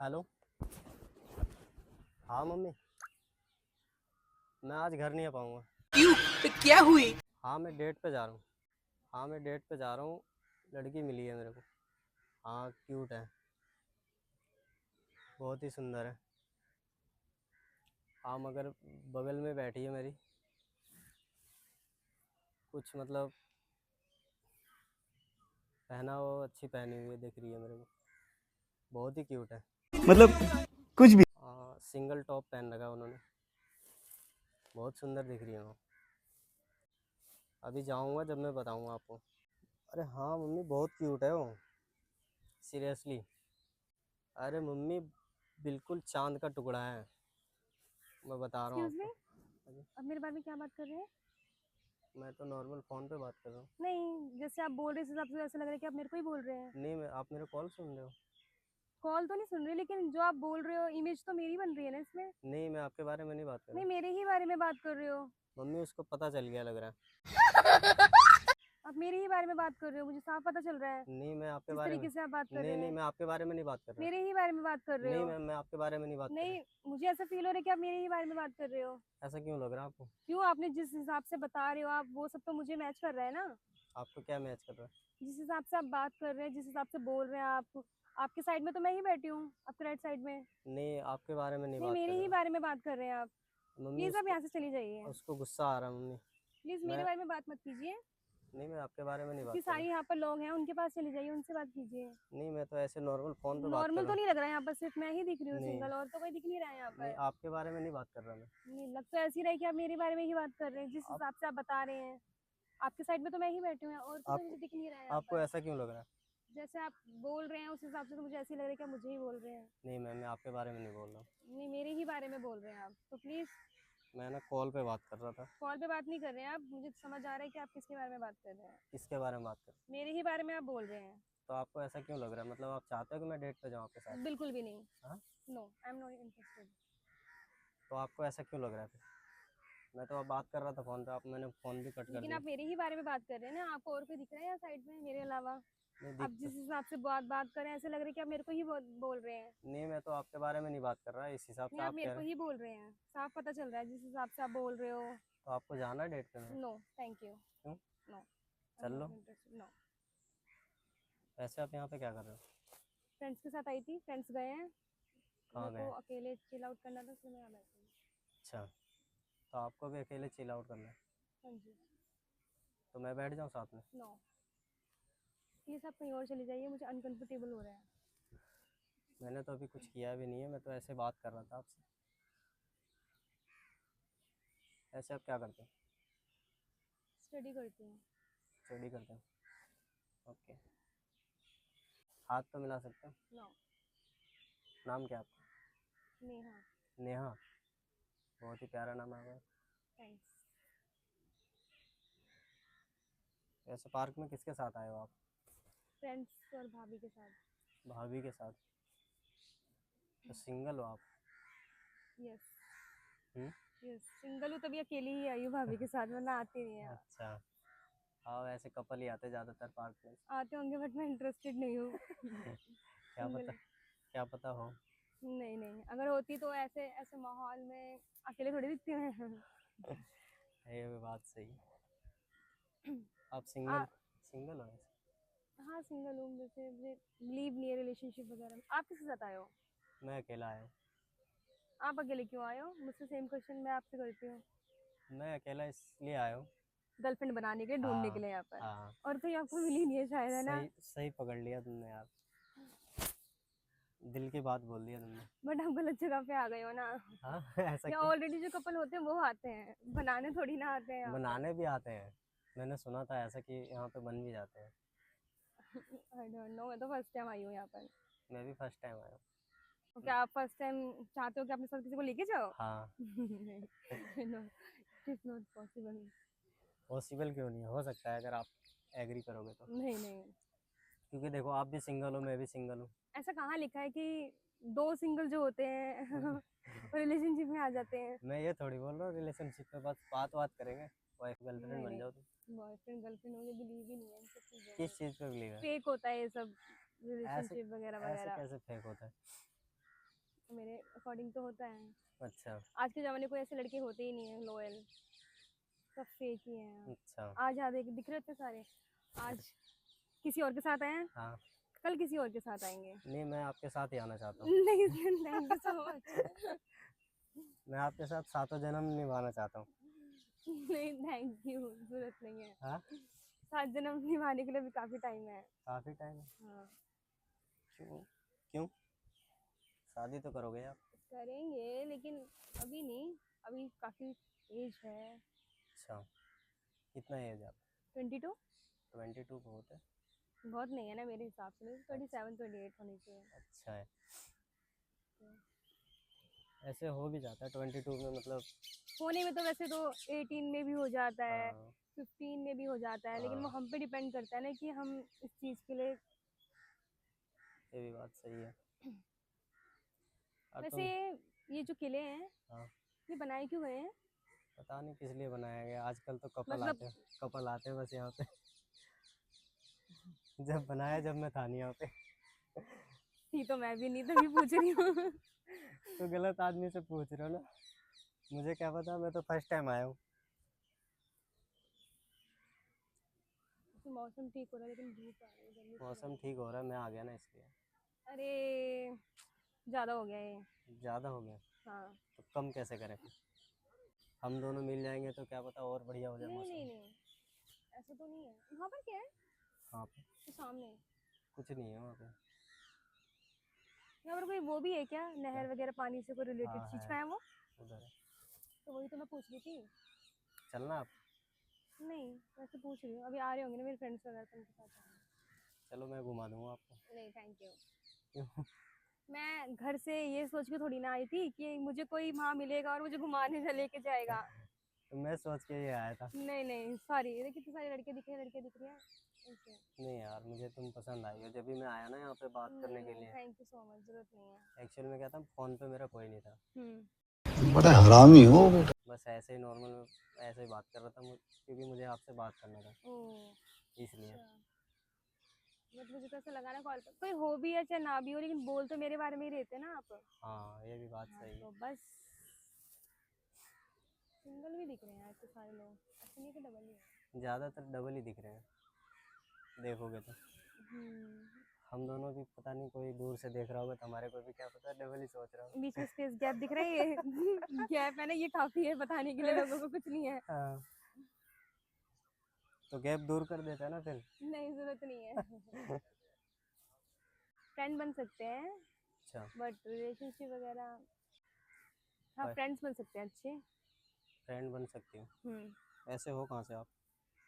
Hello. हाँ mummy, मैं आज घर नहीं आ पाऊँगा। क्यों? तो क्या हुई? हाँ मैं डेट पे जा रहा हूँ। हाँ मैं डेट पे जा रहा हूँ। लड़की मिली है मेरे को। हाँ क्यूट है, बहुत ही सुंदर है। हाँ मगर बगल में बैठी है मेरी, कुछ मतलब पहना वो अच्छी पहनी हुई है, दिख रही है मेरे को। बहुत ही क्यूट है। मतलब कुछ भी। हाँ सिंगल टॉप पहन रखा है उन्होंने, बहुत सुंदर दिख रही है वो। अभी जाऊँगा जब मैं बताऊँगा आपको। अरे हाँ मम्मी, बहुत क्यूट है वो, सीरियसली। अरे मम्मी, बिल्कुल चांद का टुकड़ा है, मैं बता रहा हूँ एक्सक्यूज मी, आपको। अरे अब मेरे बारे में क्या बात कर रहे हैं? मैं तो नॉर्मल फ़ोन पे बात कर रहा हूँ। नहीं, जैसे आप बोल रहे हैं इस हिसाब से ऐसा लग रहा है कि आप मेरे को ही बोल रहे हैं। नहीं, मैं आप मेरे कॉल सुन रहे हो? कॉल तो नहीं सुन रही, लेकिन जो आप बोल रहे हो इमेज तो मेरी बन रही है ना इसमें। नहीं, मैं आपके बारे में नहीं बात कर रहा। नहीं, मेरे ही बारे में बात कर रहे हो। मम्मी उसको पता चल गया लग रहा है। आप मेरे ही बारे में बात कर रहे हो, मुझे साफ पता चल रहा है नहीं मैं आपके जिस बारे में, तरीके से आप बात कर नहीं रहे नहीं हैं। मैं आपके बारे में नहीं बात कर रहा। मेरे ही बारे में बात कर रहे नहीं हो। मैं आपके बारे में नहीं बात कर नहीं, रहा। मुझे ऐसा फील हो रहा है कि आप मेरे ही बारे में बात कर रहे हो। ऐसा क्यों लग रहा है आपको? क्यों? आपने जिस हिसाब से बता रहे हो आप, वो सब तो मुझे मैच कर रहा है ना। आपको क्या मैच कर रहा है? जिस हिसाब से आप बात कर रहे हैं, जिस हिसाब से बोल रहे हैं आप, आपके साइड में तो मैं ही बैठी हूँ, आपके राइट साइड में। नहीं आपके बारे में नहीं नहीं, बात कर मेरे ही रहा। बारे में बात कर रहे हैं आप। मम्मी प्लीज आप उसको, यहाँ से चली जाइए। उसको गुस्सा आ रहा है मम्मी। प्लीज मेरे मैं, बारे में बात मत कीजिए। नहीं मैं आपके बारे में नहीं बात इतनी कर रहा। सारी यहाँ पर लोग हैं, उनके पास चली जाइए, उनसे बात कीजिए। नहीं मैं तो ऐसे नॉर्मल फ़ोन पे बात कर नॉर्मल रहा तो हूँ। नहीं लग रहा है, यहाँ पर सिर्फ मैं ही दिख रही हूँ नहीं सिंगल, और तो कोई दिख नहीं रहा है यहाँ नहीं पर। आपके बारे में नहीं बात कर रहा मैं। नहीं, लग तो ऐसी रही कि आप मेरे बारे में ही बात कर रहे हैं, जिस आप, हिसाब से आप बता रहे हैं। आपके साइड में तो मैं ही बैठी हूँ, और तो कोई आपको मुझे दिख नहीं रहा है यहाँ आपको पर। ऐसा क्यों लग रहा है? जैसे आप बोल रहे हैं उस हिसाब से तो मुझे ऐसी लग रहा है कि आप मुझे ही बोल रहे हैं। नहीं मैं आपके बारे में नहीं बोल रहा हूँ। नहीं, मेरे ही बारे में बोल रहे हैं आप, तो प्लीज। मैं ना कॉल पे बात कर रहा था। कॉल पे बात नहीं कर रहे हैं आप, मुझे समझ आ रहा है कि आप किसके बारे में बात कर रहे हैं। किसके बारे में बात कर? मेरे ही बारे में आप बोल रहे हैं। तो आपको ऐसा क्यों लग रहा है? मतलब आप चाहते हो कि मैं डेट पे जाऊँ आपके साथ? बिल्कुल भी नहीं। हाँ, no, I am not interested. तो आपको ऐसा क्यों लग रहा है फिर? मैं तो अब बात कर रहा था फ़ोन पे, आप मैंने फ़ोन भी कट कर लेकिन दिया। आप मेरे ही बारे में बात कर रहे हैं ना, आपको और कोई दिख रहा है यहाँ साइड में मेरे अलावा? नहीं आप दिख, जिस हिसाब से बात कर रहे हैं, ऐसे लग रहा है कि आप मेरे को ही बोल रहे हैं। नहीं मैं तो आपके बारे में नहीं बात कर रहा, इस हिसाब नहीं, से आप आप मेरे कह को रहे हैं। ही बोल रहे हैं, साफ पता चल रहा है जिस हिसाब से आप बोल रहे हो। तो आपको जाना है डेट पे मेरे? No, thank you. क्यों? नो, आई एम चल लो। Not interested. नो। वैसे आप यहाँ पे क्या कर रहे हो? फ्रेंड्स के साथ आई थी, फ्रेंड्स गए हैं। कहाँ मेरे गए? को अकेले चिल आउट करना था, इसलिए मैं यहाँ बैठी हूँ। अच्छा, तो आपको भी अकेले चिल आउट करना है? हाँ जी। तो मैं बैठ जाऊँ साथ में? नो, प्लीज़ आप कहीं और चली जाइए, मुझे अनकंफर्टेबल हो रहा है। मैंने तो अभी कुछ किया भी नहीं है, मैं तो ऐसे बात कर रहा था आपसे। ऐसे आप क्या करते हो? स्टडी करती हूँ। स्टडी करते हो? ओके। हाथ तो मिला सकते हो? नो। नाम क्या है आपका? नेहा। नेहा, बहुत ही प्यारा नाम है आपका। थैंक्स। वैसे पार्क में किसके साथ आए हो आप? फ्रेंड्स और भाभी के साथ। भाभी के साथ? तो सिंगल हो आप? यस। हम्म। यस, सिंगल हूँ तभी अकेली ही आई हूँ भाभी के साथ, वरना आती नहीं है। अच्छा। हाँ वैसे कपल ही आते ज़्यादातर पार्क में। आते होंगे बट मैं इंटरेस्टेड नहीं हूँ। क्या पता, सिंगल। क्या पता हो। नहीं नहीं, अगर होती तो ऐसे ऐसे माहौल में अकेले थोड़ी दिखती हैं। ये भी बात सही। आप आ, सिंगल, सिंगल हो वैसे? हाँ सिंगल हूँ, जैसे मुझे बिलीव नहीं है रिलेशनशिप वगैरह में। आप किसके साथ आए हो? मैं अकेला आया हूँ। आप अकेले क्यों आए हो? मुझसे सेम क्वेश्चन मैं आपसे करती हूँ। मैं अकेला इसलिए आया हूँ। गर्लफ्रेंड बनाने के लिए, ढूंढने के हाँ लिए यहाँ पर। हाँ, और कोई आपको मिली नहीं है शायद, है ना? सही सही पकड़ लिया तुमने यार, दिल की बात बोल दिया तुमने। बट आप गलत जगह पे आ गए हो ना। हाँ ऐसा या क्यों? ऑलरेडी जो कपल होते हैं वो आते हैं, बनाने थोड़ी ना आते हैं यहाँ पर। बनाने भी आते हैं, मैंने सुना था ऐसा कि यहाँ पे बन भी जाते हैं। आई डोंट नो, मैं तो फर्स्ट टाइम आई हूँ यहाँ पर। मैं भी फर्स्ट टाइम आया हूँ। तो क्या आप फर्स्ट टाइम चाहते हो कि अपने साथ किसी को लेके जाओ? हाँ। No, it is not possible. Possible क्यों नहीं, हो सकता है अगर आप एग्री करोगे तो। नहीं नहीं, क्योंकि देखो आप भी सिंगल हो, मैं भी सिंगल हूँ। ऐसा कहाँ लिखा है कि दो सिंगल जो होते हैं वो रिलेशनशिप में आ जाते हैं? मैं ये थोड़ी बोल रहा हूँ रिलेशनशिप में बस बात करेंगे, वाइफ गर्लफ्रेंड नहीं बन नहीं, जाओ तुम। बॉयफ्रेंड गर्लफ्रेंड मुझे बिलीव ही नहीं है इन सब चीज़ों किस में। चीज़ पे बिलीव है? फेक होता है ये सब, ऐसे, रिलेशनशिप वगैरह ऐसे वगैरह। कैसे फेक होता है? मेरे अकॉर्डिंग तो होता है। अच्छा आज के ज़माने कोई ऐसे लड़के होते ही नहीं हैं लॉयल, सब फेक ही हैं। अच्छा। आज आधे दिख रहे थे सारे, आज किसी और के साथ आए हैं, हाँ कल किसी और के साथ आएंगे। नहीं, मैं आपके साथ ही आना चाहता हूँ। नहीं, थैंक यू सो मच। मैं आपके साथ सातों जन्म निभाना चाहता हूँ। नहीं, थैंक यू, जरूरत नहीं है। हाँ 7 जन्म निभाने के लिए भी काफ़ी टाइम है। काफ़ी टाइम। हाँ, क्यों क्यों शादी तो करोगे आप? करेंगे लेकिन अभी नहीं, अभी काफ़ी एज है। अच्छा कितना एज है आप? 22। 22 बहुत है। बहुत नहीं है ना मेरे हिसाब से, 27 28 होनी चाहिए। अच्छा है, ऐसे हो भी जाता है 22 में, मतलब। होने में तो वैसे तो 18 में भी हो जाता है, हाँ 15 में भी हो जाता है, लेकिन वो हाँ हम पे डिपेंड करता है ना कि हम इस चीज़ के लिए। ये भी बात सही है। अब वैसे तुम। ये जो किले हैं, हाँ ये बनाए क्यों गए हैं? पता नहीं किस लिए बनाया गया, आजकल तो मतलब कपल आते हैं बस यहाँ पे। जब बनाया जब मैं था नहीं यहाँ पे। थी तो मैं भी नहीं, तभी पूछ रही हूँ। तो गलत आदमी से पूछ रहे हो ना, मुझे क्या पता, मैं तो फर्स्ट टाइम आया हूँ। तो मौसम ठीक हो रहा है लेकिन धूप आ रही है, गर्मी से मौसम ठीक हो रहा है, मैं आ गया ना इसलिए। अरे ज़्यादा हो गया ये। ज़्यादा हो गया हाँ, तो कम कैसे करें? हम दोनों मिल जाएंगे तो क्या पता और बढ़िया हो जाए नहीं नहीं मौसम। नहीं, ऐसा तो नहीं है। वहाँ पर क्या है? हाँ पे तो सामने कुछ नहीं है वहाँ पे। यहाँ पर कोई वो भी है क्या, क्या? नहर वगैरह, पानी से कोई रिलेटेड हाँ चीज़ है, का है वो? उधर है। तो वही तो मैं पूछ रही थी। चलना आप? नहीं, वैसे पूछ रही हूँ, अभी आ रहे होंगे ना मेरे फ्रेंड्स वगैरह, तो उनके साथ आऊँगी। चलो मैं घुमा दूंगा आपको। नहीं, थैंक यू। क्यों? मैं घर से ये सोच के थोड़ी ना आई थी कि मुझे कोई वहाँ मिलेगा और मुझे घुमाने से लेके जाएगा। तो मैं सोच के ये आया था। नहीं नहीं, सॉरी, ये कितनी सारी लड़के दिख रहे हैं, लड़के दिख रही हैं ऐसे। नहीं यार, मुझे तुम पसंद आई हो, जब भी मैं आया ना यहाँ पे बात करने के लिए। थैंक यू सो मच, जरूरत नहीं है। एक्चुअल में क्या था, फ़ोन पे मेरा कोई नहीं था, बड़ा हरामी हो बेटा। बस ऐसे ही नॉर्मल ऐसे ही बात कर रहा था क्योंकि मुझे आपसे बात करना था ओह इसलिए। अच्छा, बट मुझे तो ऐसा लगा ना कॉल पर कोई हो भी या चाहे ना भी हो, लेकिन बोल तो मेरे बारे में ही रहते हैं ना आप। हाँ ये भी बात हाँ सही तो है। बस, सिंगल भी दिख रहे हैं ऐसे सारे लोग, ऐसे नहीं कि डबल ही है। ज़्यादातर डबल ही दिख रहे हैं देखोगे तो। हम्म, हम दोनों भी पता नहीं, कोई दूर से देख रहा होगा तो हमारे को भी क्या पता डबल ही सोच रहा बीच में स्पेस गैप दिख रहा है ये। गैप है ना, ये काफी है बताने के लिए लोगों को कुछ नहीं है। हो। हाँ तो गैप दूर कर देता है ना फिर। नहीं, जरूरत नहीं है। फ्रेंड बन सकते हैं, अच्छा बट रिलेशनशिप वगैरह, हाँ फ्रेंड्स बन सकते हैं अच्छे। फ्रेंड बन सकती हो? हम्म, ऐसे हो कहाँ से आप?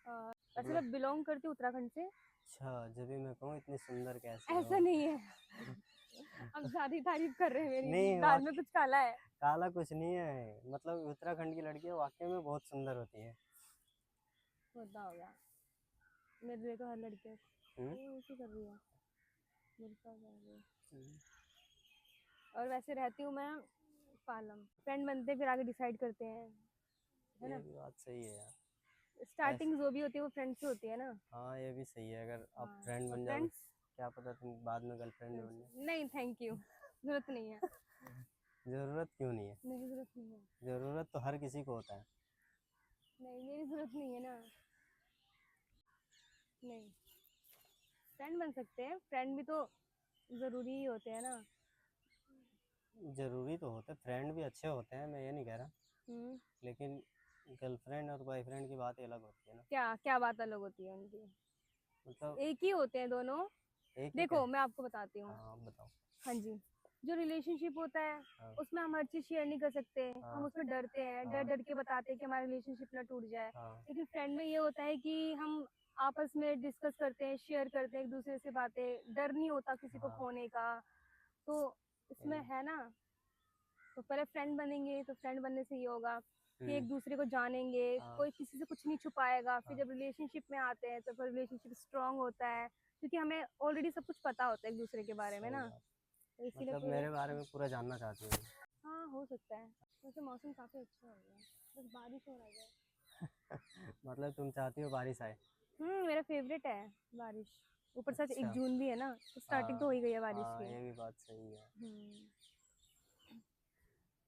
वैसे मतलब मैं बिलोंग करती हूँ उत्तराखंड से। अच्छा, जब भी मैं कहूँ इतनी सुंदर कैसे ऐसा हो। नहीं है। अब ज्यादा ही तारीफ कर रहे हैं मेरी, नहीं दाल में कुछ काला है। काला कुछ नहीं है, मतलब उत्तराखंड की लड़कियां वाकई में बहुत सुंदर होती हैं। होता होगा, मेरे लिए तो हर लड़के हम्म? ऐसे कर रही है, मेरे साथ कर रही है। और वैसे रहती हूँ मैं पालम। फ्रेंड बनते हैं फिर आगे डिसाइड करते हैं, है ये ना। भी बात सही है यार। स्टार्टिंग जो भी होती है वो फ्रेंड से होती है ना। हाँ ये भी सही है, अगर आप हाँ, फ्रेंड तो बन जाओगे फ्रेंड्स, क्या पता तुम बाद में गर्लफ्रेंड बन जाए। नहीं थैंक यू, जरूरत नहीं है। ज़रूरत क्यों नहीं है? नहीं, जरूरत नहीं है। ज़रूरत तो हर किसी को होता है। नहीं, मेरी जरूरत नहीं है ना। नहीं, फ्रेंड बन सकते हैं, फ्रेंड भी तो जरूरी ही होते हैं ना। ज़रूरी तो होते, फ्रेंड भी अच्छे होते हैं, मैं ये नहीं कह रहा, हम्म, लेकिन गर्लफ्रेंड और बॉयफ्रेंड की बात ही अलग होती है ना। क्या क्या बात अलग होती है उनकी? मतलब एक ही होते हैं दोनों। एक ही देखो मैं आपको बताती हूँ। हाँ आप बताओ। हाँ जी, जो रिलेशनशिप होता है हाँ उसमें हम हर चीज़ शेयर नहीं कर सकते, हम हाँ उसमें डरते हैं, डर हाँ डर के बताते हैं कि हमारा रिलेशनशिप ना टूट जाए। हाँ लेकिन फ्रेंड में ये होता है कि हम आपस में डिस्कस करते हैं, शेयर करते हैं एक दूसरे से बातें, डर नहीं होता किसी को हाँ खोने का। तो इसमें ये- है ना, तो पहले फ्रेंड बनेंगे तो फ्रेंड बनने से ये होगा कि हम्म, एक दूसरे को जानेंगे, हाँ कोई किसी से कुछ नहीं छुपाएगा। फिर हाँ जब रिलेशनशिप में आते हैं तो फिर रिलेशनशिप स्ट्रांग होता है, क्योंकि हमें ऑलरेडी सब कुछ पता होता है एक दूसरे के बारे में सही ना। बात। तो इसीलिए मतलब फिर मेरे बारे में पूरा जानना चाहती हूँ। हाँ, हो सकता है। वैसे मौसम काफ़ी अच्छा हो गया है, बस बारिश हो रहा है। मतलब तुम चाहती हो बारिश आए? मेरा फेवरेट है बारिश। ऊपर से आज 1 अच्छा जून भी है ना, तो स्टार्टिंग तो हो हाँ ही गई है बारिश हाँ की। ये भी बात सही है। हम्म,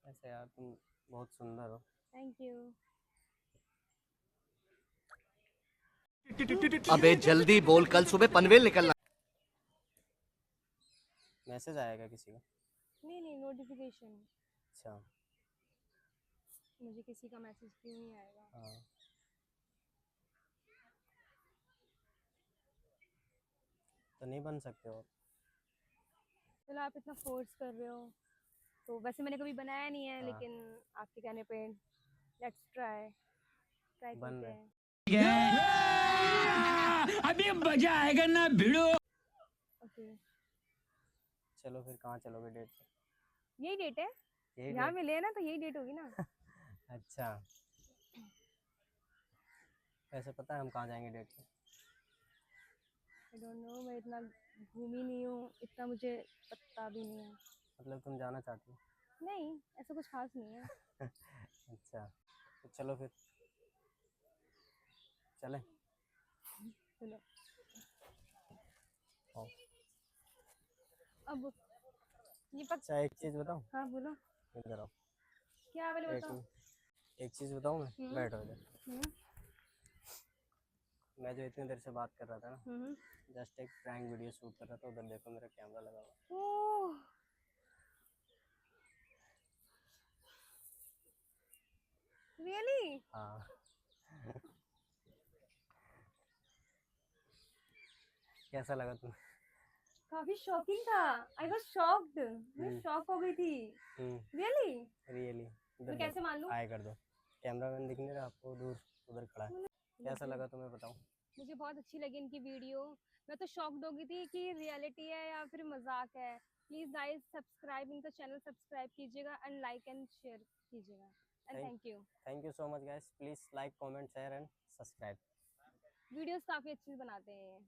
ऐसे यार तुम बहुत सुंदर हो। Thank you. अबे जल्दी बोल, कल सुबह पनवेल निकलना। मैसेज आएगा किसी का? नहीं नहीं, नोटिफिकेशन। अच्छा। मुझे किसी का मैसेज क्यों नहीं आएगा? हाँ। तो नहीं बन सकते हो? चलो, आप इतना फोर्स कर रहे हो तो वैसे मैंने कभी बनाया नहीं है, हाँ। लेकिन आपके कहने पे लेट्स ट्राई ट्राई बन करते रहे। हैं। अभी मजा आएगा ना भिड़ो। ओके, चलो फिर कहाँ चलोगे डेट पे? यही डेट है। यही यहाँ डेट? मिले हैं ना, तो यही डेट होगी ना। अच्छा। वैसे पता है हम कहाँ जाएंगे डेट पे? आई डोंट नो, मैं इतना घूमी नहीं हूँ, इतना मुझे पता भी नहीं है। मतलब तुम जाना चाहती हो? नहीं, ऐसा कुछ खास नहीं है। अच्छा, तो चलो फिर चलें। चलो। आओ। अब ये पक। अच्छा एक चीज़ बताऊँ? हाँ बोलो। इधर आओ। क्या वाले एक बताओ। एक चीज़ बताऊँ मैं? हम्म। बैठो इधर। हम्म मैं जो इतनी देर से बात कर रहा था ना, हम्म। जस्ट एक प्रैंक वीडियो शूट कर रहा था। उधर देखो मेरा कैमरा लगा हुआ ओह, रियली? है। हाँ। कैसा लगा तुम्हें? काफी शॉकिंग था। आई वाज शॉक्ड, मैं हम्म। शॉक हो गई थी। रियली? रियली। मैं इधर कैसे देखो, मान लूं? हाय कर दो। कैमरामैन दिख नहीं रहा आपको? दूर उधर खड़ा है। कैसा मुझे लगा तुम्हें बताओ? मुझे बहुत अच्छी लगी इनकी वीडियो। मैं तो शॉक्ड हो गई थी कि रियलिटी है या फिर मजाक है। प्लीज गाइस, सब्सक्राइब इनका चैनल सब्सक्राइब कीजिएगा एंड लाइक एंड शेयर कीजिएगा। And thank thank you. Thank you so much guys. Please like comment share and subscribe. Videos काफी अच्छी बनाते हैं ये।